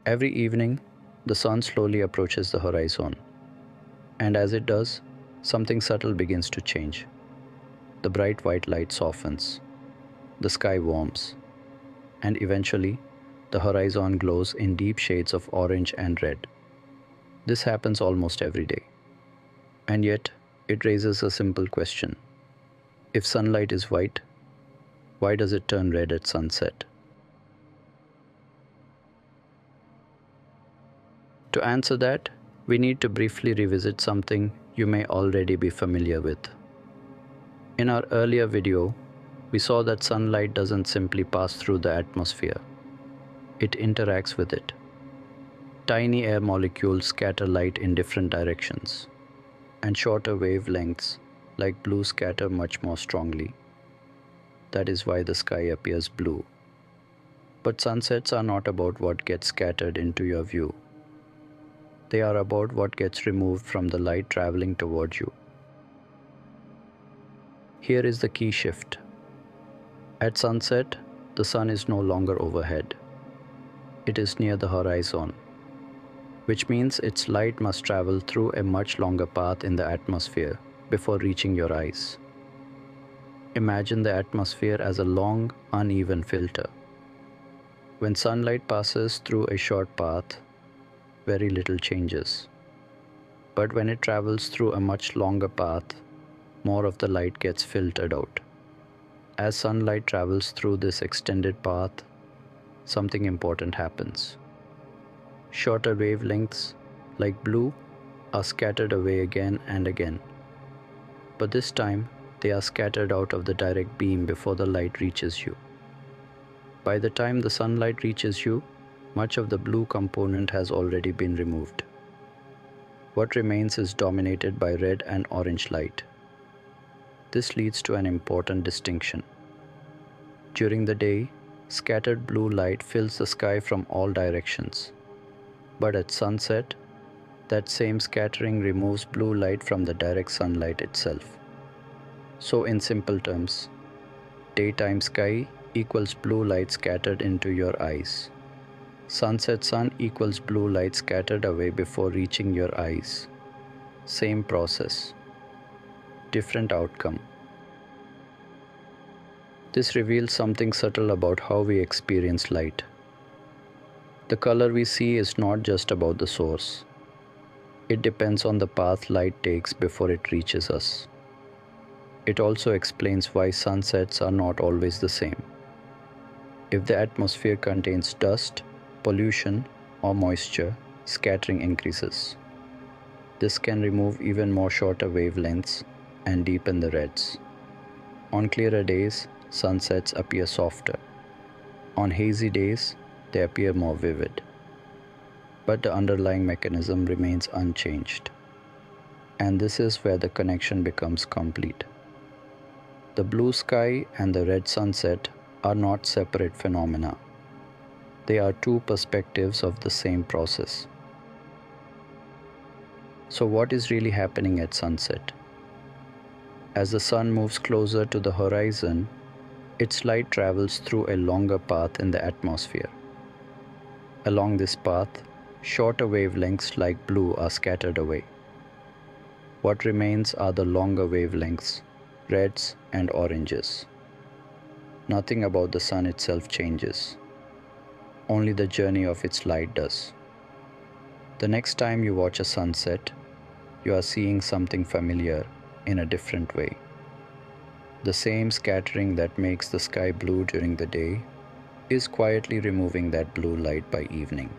Every evening, the sun slowly approaches the horizon, and as it does, something subtle begins to change. The bright white light softens, the sky warms, and eventually, the horizon glows in deep shades of orange and red. This happens almost every day. And yet, it raises a simple question. If sunlight is white, why does it turn red at sunset? To answer that, we need to briefly revisit something you may already be familiar with. In our earlier video, we saw that sunlight doesn't simply pass through the atmosphere. It interacts with it. Tiny air molecules scatter light in different directions, and shorter wavelengths like blue scatter much more strongly. That is why the sky appears blue. But sunsets are not about what gets scattered into your view. They are about what gets removed from the light traveling toward you. Here is the key shift. At sunset, the sun is no longer overhead. It is near the horizon, which means its light must travel through a much longer path in the atmosphere before reaching your eyes. Imagine the atmosphere as a long, uneven filter. When sunlight passes through a short path, very little changes. But when it travels through a much longer path, more of the light gets filtered out. As sunlight travels through this extended path, something important happens. Shorter wavelengths, like blue, are scattered away again and again. But this time, they are scattered out of the direct beam before the light reaches you. By the time the sunlight reaches you, much of the blue component has already been removed. What remains is dominated by red and orange light. This leads to an important distinction. During the day, scattered blue light fills the sky from all directions. But at sunset, that same scattering removes blue light from the direct sunlight itself. So in simple terms, daytime sky equals blue light scattered into your eyes. Sunset sun equals blue light scattered away before reaching your eyes. Same process, different outcome. This reveals something subtle about how we experience light. The color we see is not just about the source. It depends on the path light takes before it reaches us. It also explains why sunsets are not always the same. If the atmosphere contains dust, pollution, or moisture, scattering increases. This can remove even more shorter wavelengths and deepen the reds. On clearer days, sunsets appear softer. On hazy days, they appear more vivid. But the underlying mechanism remains unchanged. And this is where the connection becomes complete. The blue sky and the red sunset are not separate phenomena. They are two perspectives of the same process. So what is really happening at sunset? As the sun moves closer to the horizon, its light travels through a longer path in the atmosphere. Along this path, shorter wavelengths like blue are scattered away. What remains are the longer wavelengths, reds and oranges. Nothing about the sun itself changes. Only the journey of its light does. The next time you watch a sunset, you are seeing something familiar in a different way. The same scattering that makes the sky blue during the day is quietly removing that blue light by evening.